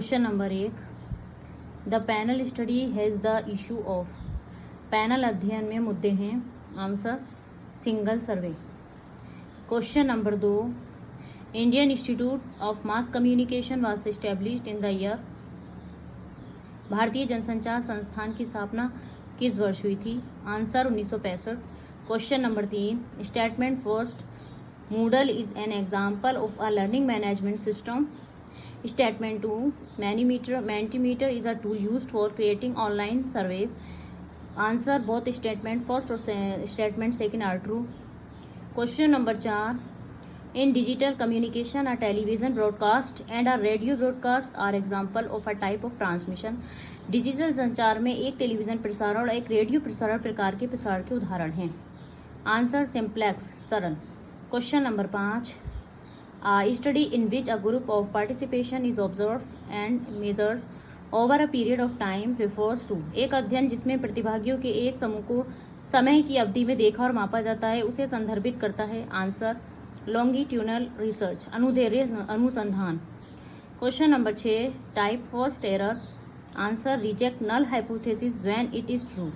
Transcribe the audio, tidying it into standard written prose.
Question number 1, the panel study has the issue of. Panel अध्ययन में मुद्दे हैं। Answer single survey. Question number 2, Indian institute of mass communication was established in the year. भारतीय जनसंचार संस्थान की स्थापना किस वर्ष हुई थी? Answer 1965। Question number 3, statement first, Moodle is an example of a learning management system. Statement 2, Mentimeter is a tool used for creating online surveys. Answer both statement first or statement second are true. Question number 4, in digital communication, a television broadcast and a radio broadcast are example of a type of transmission. Digital संचार में एक television प्रसारण और एक radio प्रसारण प्रकार के प्रसारण के उदाहरण हैं। आंसर सिंप्लेक्स, सरल। Question number 5, study in which a group of participation is observed and measures over a period of time refers to। एक अध्ययन जिसमें प्रतिभागियों के एक समूह को समय की अवधि में देखा और मापा जाता है उसे संदर्भित करता है। आंसर लॉन्गिट्यूडनल रिसर्च, अनुदैर्ध्य अनुसंधान। Question number 6, type first error. Answer reject null hypothesis when it is true.